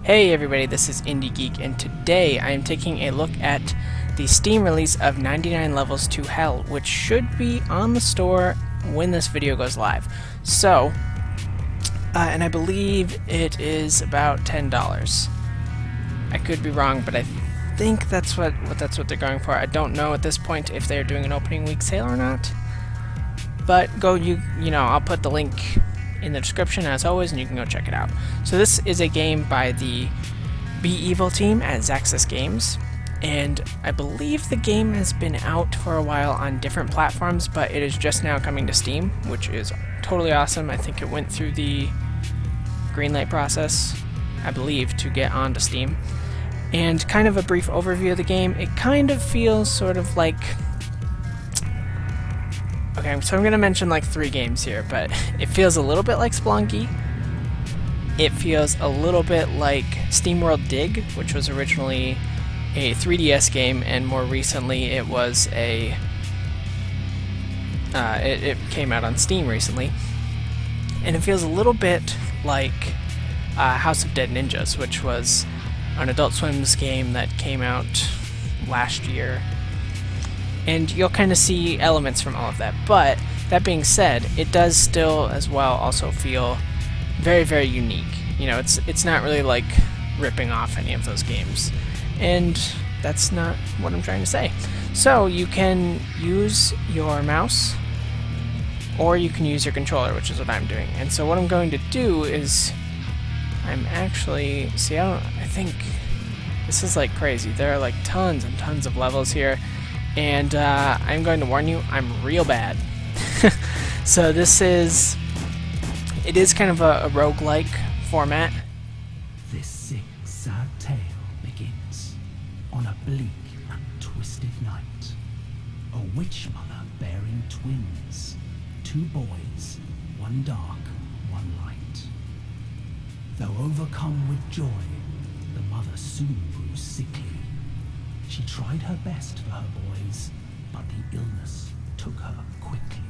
Hey everybody, this is IndieGeek, and today I am taking a look at the Steam release of 99 Levels to Hell, which should be on the store when this video goes live. So, and I believe it is about $10. I could be wrong, but I think that's what they're going for. I don't know at this point if they're doing an opening week sale or not. But you know, I'll put the link in the description as always, and you can go check it out. So this is a game by the Be Evil team at Zaxis Games, and I believe the game has been out for a while on different platforms, but it is just now coming to Steam, which is totally awesome. I think it went through the greenlight process, I believe, to get onto Steam. And kind of a brief overview of the game, it kind of feels sort of like... Okay, so I'm going to mention like 3 games here, but it feels a little bit like Spelunky. It feels a little bit like SteamWorld Dig, which was originally a 3DS game, and more recently it was a... it came out on Steam recently. And it feels a little bit like House of Dead Ninjas, which was an Adult Swim's game that came out last year. And you'll kind of see elements from all of that. But that being said, it does still as well also feel very, very unique. You know, it's not really like ripping off any of those games. And that's not what I'm trying to say. So you can use your mouse, or you can use your controller, which is what I'm doing. And so what I'm going to do is, I'm actually, see, I think this is like crazy. There are like tons and tons of levels here. And I'm going to warn you, I'm real bad. So this is... It is kind of a roguelike format. This sick, sad tale begins on a bleak and twisted night. A witch mother bearing twins. 2 boys, one dark, one light. Though overcome with joy, the mother soon grew sickly. She tried her best for her boys, but the illness took her quickly.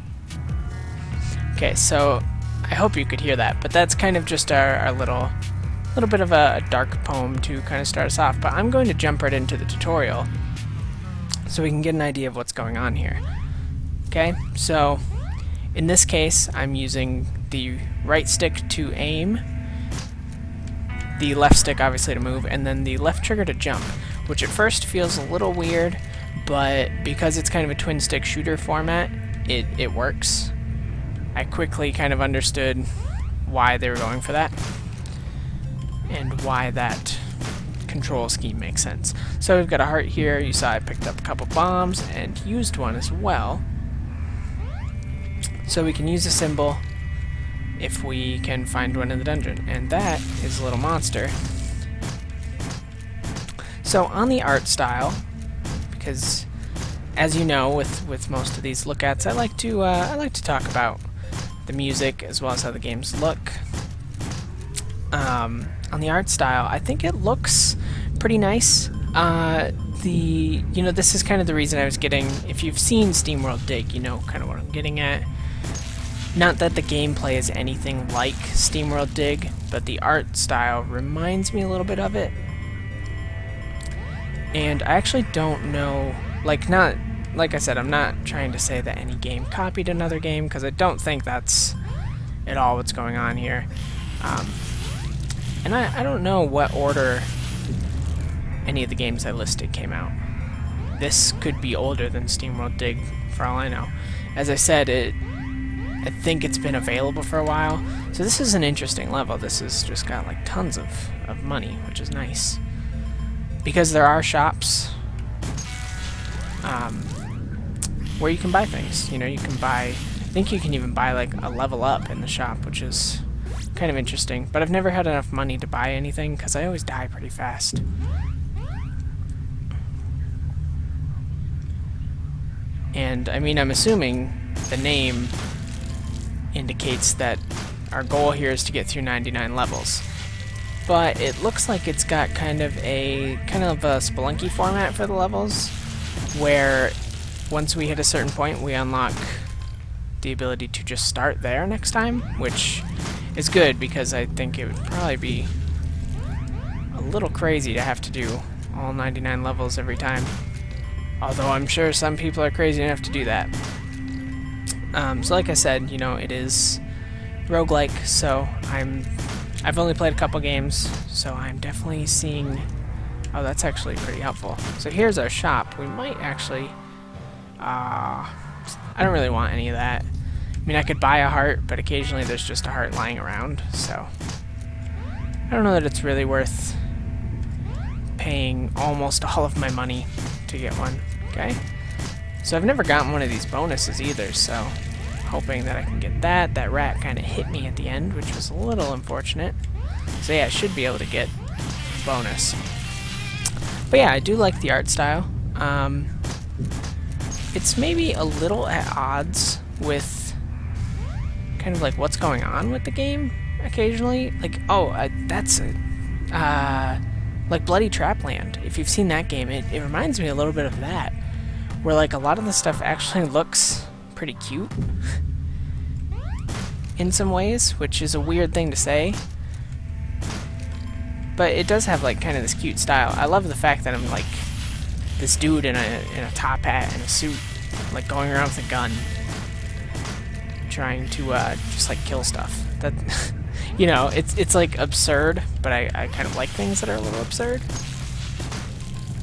Okay, so I hope you could hear that, but that's kind of just our little bit of a dark poem to kind of start us off. But I'm going to jump right into the tutorial so we can get an idea of what's going on here. Okay, so in this case, I'm using the right stick to aim, the left stick obviously to move, and then the left trigger to jump, which at first feels a little weird, but because it's kind of a twin stick shooter format, it works. I quickly kind of understood why they were going for that, and why that control scheme makes sense. So we've got a heart here. You saw I picked up a couple bombs and used one as well. So we can use a symbol if we can find one in the dungeon, and that is a little monster. So on the art style, because as you know, with most of these lookouts, I like to talk about the music as well as how the games look. On the art style, I think it looks pretty nice. You know, this is kind of the reason I was getting. If you've seen SteamWorld Dig, you know kind of what I'm getting at. Not that the gameplay is anything like SteamWorld Dig, but the art style reminds me a little bit of it. And I actually don't know, like I said, I'm not trying to say that any game copied another game, because I don't think that's at all what's going on here. And I don't know what order any of the games I listed came out. This could be older than SteamWorld Dig, for all I know. As I said, I think it's been available for a while, so this is an interesting level. This has just got like tons of money, which is nice. Because there are shops where you can buy things. You know, you can buy, I think you can even buy like a level up in the shop, which is kind of interesting. But I've never had enough money to buy anything because I always die pretty fast. And I mean, I'm assuming the name indicates that our goal here is to get through 99 levels. But it looks like it's got kind of a Spelunky format for the levels, where once we hit a certain point, we unlock the ability to just start there next time, which is good because I think it would probably be a little crazy to have to do all 99 levels every time. Although I'm sure some people are crazy enough to do that. So like I said, you know, it is roguelike, so I've only played a couple games, so I'm definitely seeing... Oh, that's actually pretty helpful. So here's our shop. We might actually... I don't really want any of that. I mean, I could buy a heart, but occasionally there's just a heart lying around, so... I don't know that it's really worth paying almost all of my money to get one. Okay? So I've never gotten one of these bonuses either, so hoping that I can get that. That rat kind of hit me at the end, which was a little unfortunate. So yeah, I should be able to get a bonus. But yeah, I do like the art style. It's maybe a little at odds with kind of like what's going on with the game occasionally. Like, oh, that's like Bloody Trapland. If you've seen that game, it reminds me a little bit of that, where like a lot of the stuff actually looks pretty cute in some ways, which is a weird thing to say, but it does have like kind of this cute style. I love the fact that I'm like this dude in a top hat and a suit, like going around with a gun, trying to just like kill stuff. That you know, it's like absurd, but I kind of like things that are a little absurd,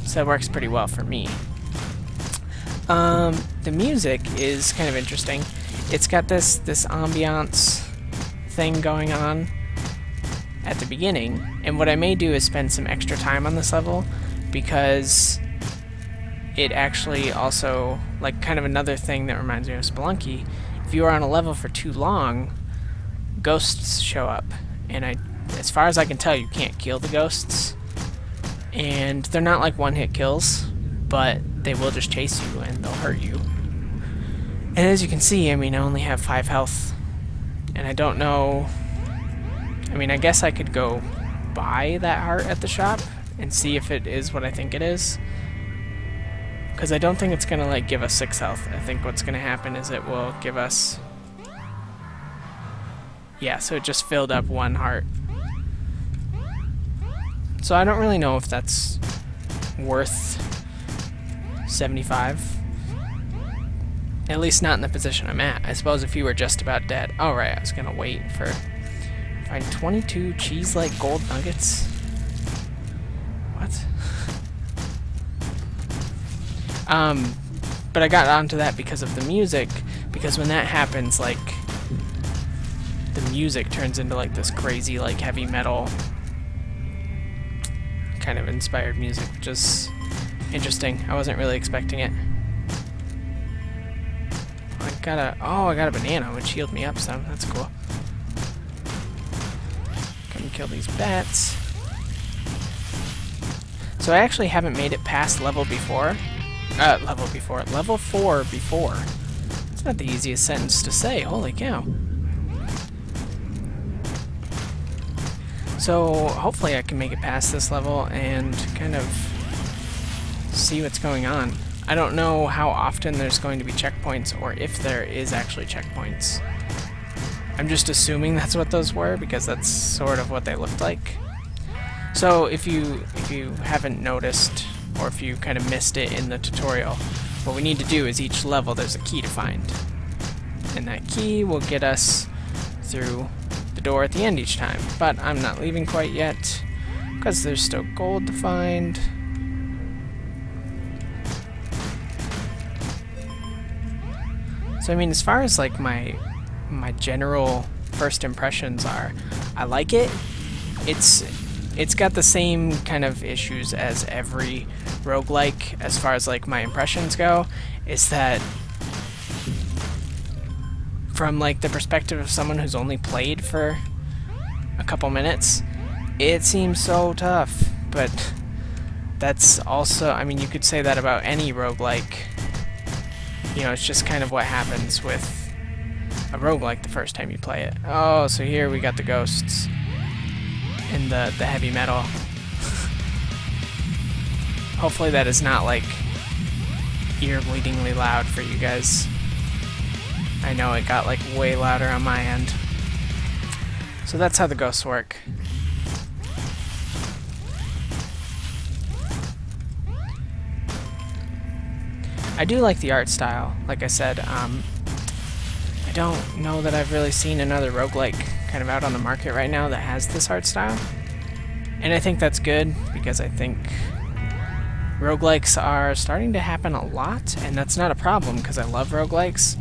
so it works pretty well for me. The music is kind of interesting. It's got this ambiance thing going on at the beginning, and what I may do is spend some extra time on this level, because it actually also, like, kind of another thing that reminds me of Spelunky, if you are on a level for too long, ghosts show up, and as far as I can tell, you can't kill the ghosts, and they're not like one-hit kills, but they will just chase you and they'll hurt you. And as you can see, I mean, I only have 5 health, and I don't know... I mean, I guess I could go buy that heart at the shop and see if it is what I think it is, because I don't think it's gonna like give us 6 health. I think what's gonna happen is it will give us... Yeah, so it just filled up 1 heart. So I don't really know if that's worth 75. At least not in the position I'm at. I suppose if you were just about dead. Oh right, I was gonna wait for... Find 22 cheese-like gold nuggets? What? But I got onto that because of the music, because when that happens, like, the music turns into like this crazy, like, heavy metal kind of inspired music, which is interesting. I wasn't really expecting it. I got a banana, which healed me up some. That's cool. Come kill these bats. So I actually haven't made it past level 4 before. It's not the easiest sentence to say, holy cow. So hopefully I can make it past this level and kind of see what's going on. I don't know how often there's going to be checkpoints, or if there is actually checkpoints. I'm just assuming that's what those were, because that's sort of what they looked like. So if you haven't noticed, or if you kind of missed it in the tutorial, what we need to do is each level there's a key to find. And that key will get us through the door at the end each time. But I'm not leaving quite yet, because there's still gold to find. So I mean, as far as like my general first impressions are, I like it. It's got the same kind of issues as every roguelike as far as like my impressions go, is that from like the perspective of someone who's only played for a couple minutes, it seems so tough. But that's also, I mean, you could say that about any roguelike. You know, it's just kind of what happens with a roguelike the first time you play it. Oh, so here we got the ghosts and the heavy metal. Hopefully that is not like ear-bleedingly loud for you guys. I know it got like way louder on my end. So that's how the ghosts work. I do like the art style. Like I said, I don't know that I've really seen another roguelike kind of out on the market right now that has this art style. And I think that's good, because I think roguelikes are starting to happen a lot, and that's not a problem, because I love roguelikes,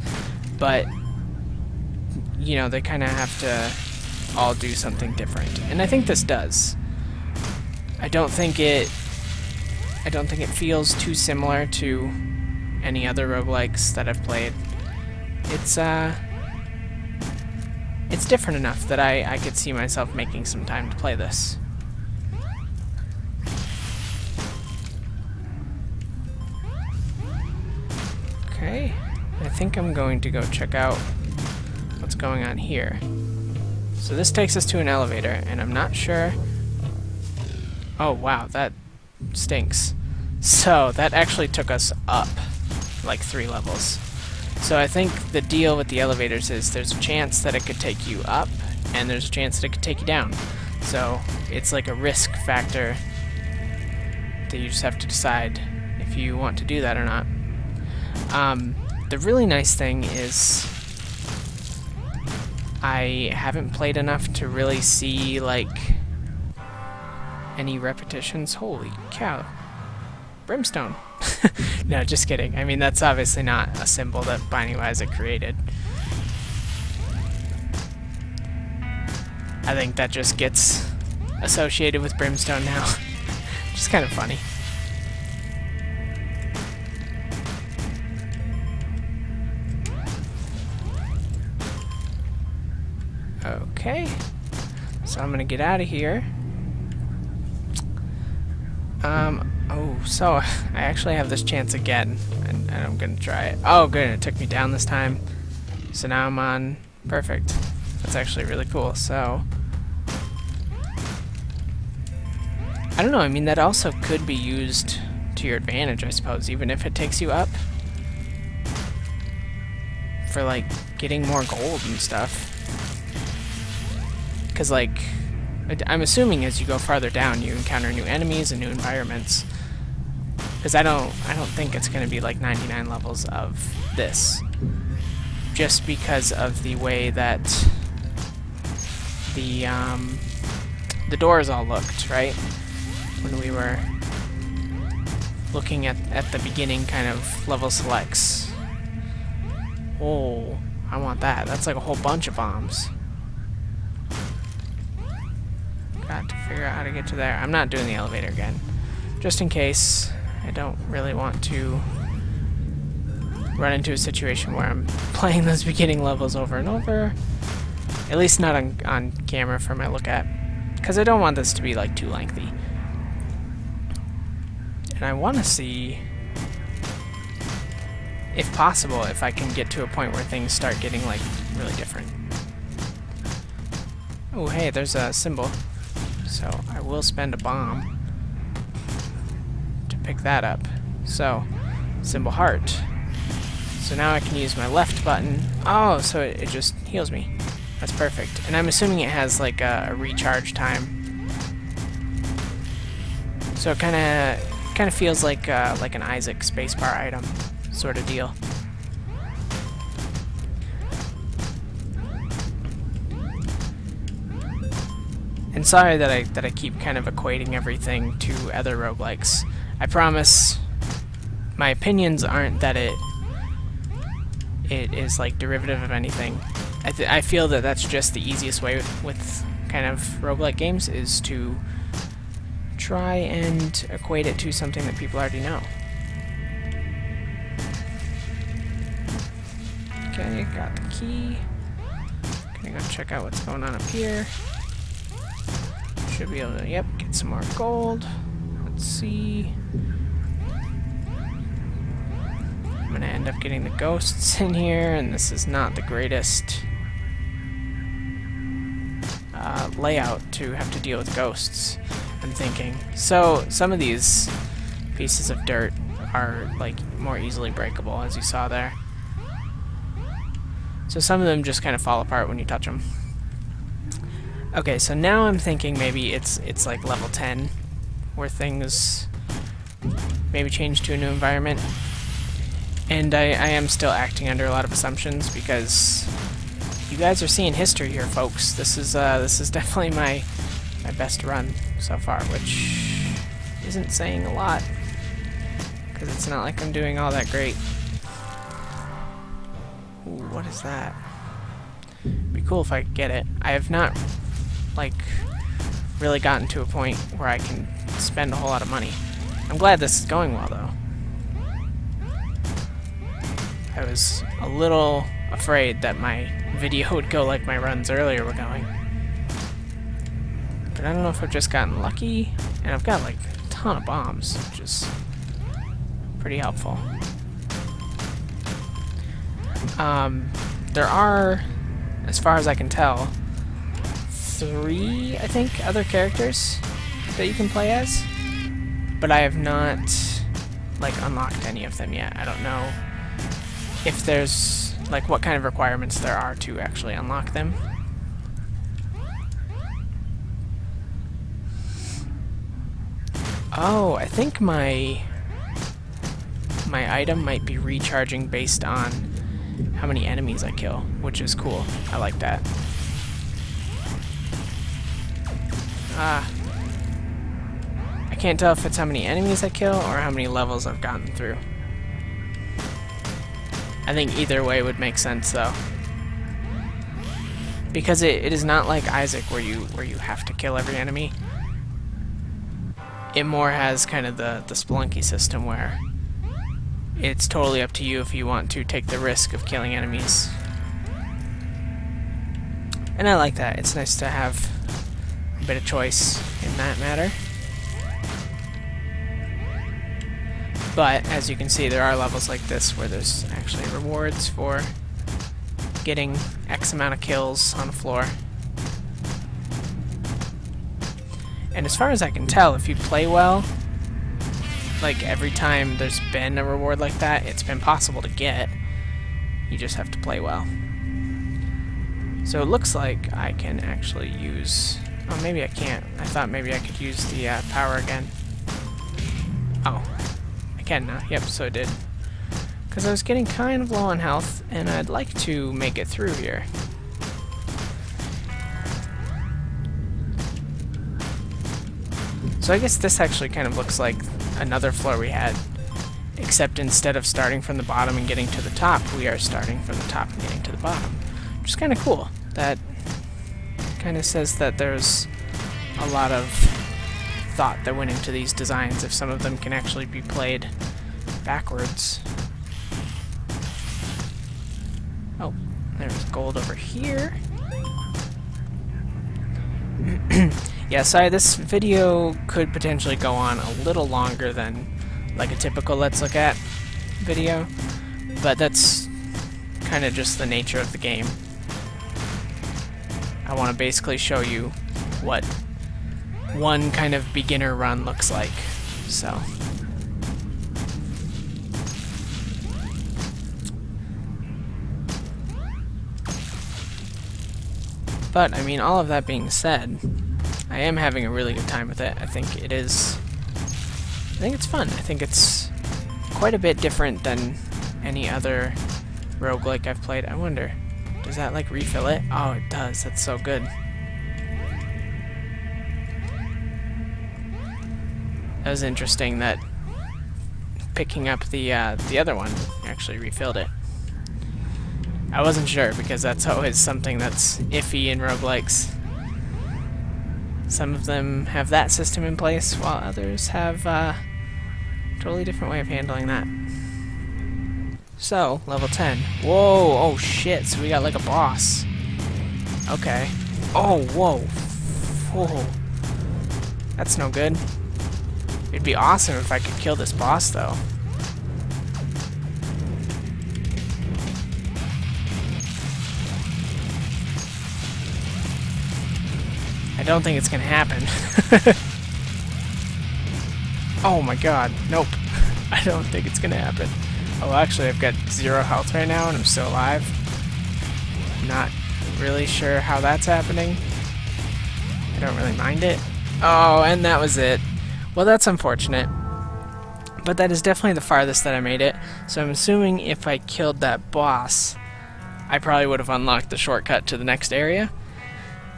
but, you know, they kind of have to all do something different. And I think this does. I don't think it feels too similar to any other roguelikes that I've played. It's different enough that I could see myself making some time to play this. Okay, I think I'm going to go check out what's going on here. So this takes us to an elevator, and I'm not sure... Oh wow, that stinks. So that actually took us up like 3 levels. So I think the deal with the elevators is there's a chance that it could take you up, and there's a chance that it could take you down. So it's like a risk factor that you just have to decide if you want to do that or not. The really nice thing is I haven't played enough to really see like any repetitions. Holy cow. Brimstone. No, just kidding. I mean, that's obviously not a symbol that Binding of Isaac created. I think that just gets associated with Brimstone now. Which is kind of funny. Okay. So I'm gonna get out of here. Oh, so I actually have this chance again, and I'm gonna try it. Oh, good, it took me down this time. So now I'm on. Perfect. That's actually really cool. So I don't know, I mean, that also could be used to your advantage, I suppose, even if it takes you up. For, like, getting more gold and stuff. Because, like, I'm assuming as you go farther down, you encounter new enemies and new environments. Because I don't think it's going to be like 99 levels of this. Just because of the way that the doors all looked, right? When we were looking at the beginning kind of level selects. Oh, I want that. That's like a whole bunch of bombs. Got to figure out how to get to there. I'm not doing the elevator again. Just in case I don't really want to run into a situation where I'm playing those beginning levels over and over. At least not on camera for my look at. Because I don't want this to be like too lengthy. And I want to see, if possible, if I can get to a point where things start getting like really different. Oh hey, there's a symbol. So I will spend a bomb to pick that up. So, symbol heart. So now I can use my left button. Oh, so it just heals me. That's perfect. And I'm assuming it has like a recharge time. So it kind of feels like an Isaac spacebar item sort of deal. And sorry that I keep kind of equating everything to other roguelikes. I promise my opinions aren't that it is like derivative of anything. I feel that that's just the easiest way with kind of roguelike games, is to try and equate it to something that people already know. Okay, got the key. Gonna go check out what's going on up here. Should be able to, yep, get some more gold. Let's see. I'm gonna end up getting the ghosts in here, and this is not the greatest layout to have to deal with ghosts, I'm thinking. So some of these pieces of dirt are like more easily breakable, as you saw there. So some of them just kind of fall apart when you touch them. Okay, so now I'm thinking maybe it's like level 10, where things maybe change to a new environment. And I am still acting under a lot of assumptions because you guys are seeing history here, folks. This is definitely my best run so far, which isn't saying a lot because it's not like I'm doing all that great. Ooh, what is that? It'd be cool if I could get it. I have not, like, really gotten to a point where I can spend a whole lot of money. I'm glad this is going well, though. I was a little afraid that my video would go like my runs earlier were going. But I don't know if I've just gotten lucky, and I've got like a ton of bombs, which is pretty helpful. There are, as far as I can tell, 3, I think, other characters that you can play as, but I have not, like, unlocked any of them yet. I don't know if there's, like, what kind of requirements there are to actually unlock them. Oh, I think my item might be recharging based on how many enemies I kill, which is cool. I like that. I can't tell if it's how many enemies I kill or how many levels I've gotten through. I think either way would make sense, though, because it is not like Isaac where you have to kill every enemy. It more has kind of the Spelunky system where it's totally up to you if you want to take the risk of killing enemies. And I like that. It's nice to have a bit of choice in that matter. But as you can see, there are levels like this where there's actually rewards for getting X amount of kills on the floor. And as far as I can tell, if you play well, like every time there's been a reward like that, it's been possible to get. You just have to play well. So it looks like I can actually use... Oh, maybe I can't. I thought maybe I could use the power again. Oh, I can now. Yep, so it did. Because I was getting kind of low on health, and I'd like to make it through here. So I guess this actually kind of looks like another floor we had, except instead of starting from the bottom and getting to the top, we are starting from the top and getting to the bottom. Which is kind of cool. That kind of says that there's a lot of thought that went into these designs, if some of them can actually be played backwards. Oh, there's gold over here. Yeah, sorry, this video could potentially go on a little longer than like a typical Let's Look At video, but that's kind of just the nature of the game. I want to basically show you what one kind of beginner run looks like, so. But, I mean, all of that being said, I am having a really good time with it. I think it is... I think it's fun. I think it's quite a bit different than any other roguelike I've played. I wonder, does that, like, refill it? Oh, it does. That's so good. That was interesting that picking up the other one actually refilled it. I wasn't sure, because that's always something that's iffy in roguelikes. Some of them have that system in place, while others have a totally different way of handling that. So, level 10. Whoa, oh shit, so we got like a boss. Okay. Oh, whoa. Whoa. That's no good. It'd be awesome if I could kill this boss, though. I don't think it's gonna happen. Oh my god, nope. I don't think it's gonna happen. Oh, actually, I've got 0 health right now and I'm still alive. Not really sure how that's happening. I don't really mind it. Oh, and that was it. Well, that's unfortunate. but that is definitely the farthest that I made it, so I'm assuming if I killed that boss, I probably would have unlocked the shortcut to the next area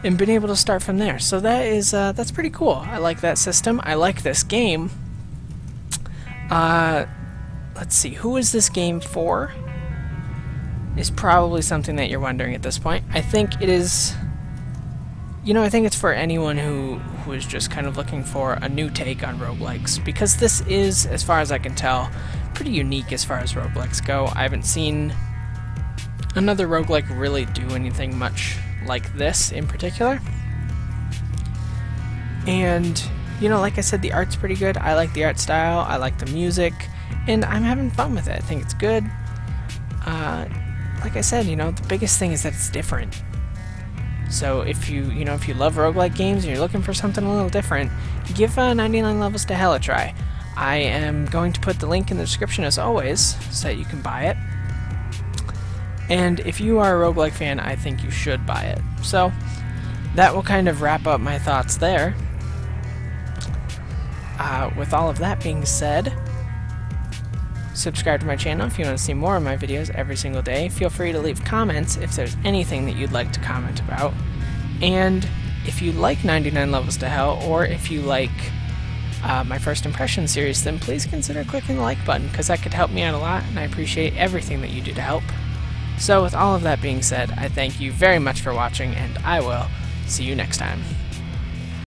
and been able to start from there. So that is that's pretty cool. I like that system. I like this game. Let's see, who is this game for? Is probably something that you're wondering at this point. I think it is, you know, I think it's for anyone who is just kind of looking for a new take on roguelikes, because this is, as far as I can tell, pretty unique as far as roguelikes go. I haven't seen another roguelike really do anything much like this in particular. And, you know, like I said, the art's pretty good. I like the art style, I like the music, and I'm having fun with it. I think it's good. Like I said, you know, the biggest thing is that it's different. So if you love roguelike games and you're looking for something a little different, give 99 Levels to Hell a try. I am going to put the link in the description as always, so that you can buy it. And if you are a roguelike fan, I think you should buy it. So that will kind of wrap up my thoughts there. With all of that being said, subscribe to my channel if you want to see more of my videos every single day. Feel free to leave comments if there's anything that you'd like to comment about. And if you like 99 Levels to Hell, or if you like my First Impression series, then please consider clicking the like button, because that could help me out a lot, and I appreciate everything that you do to help. So with all of that being said, I thank you very much for watching, and I will see you next time.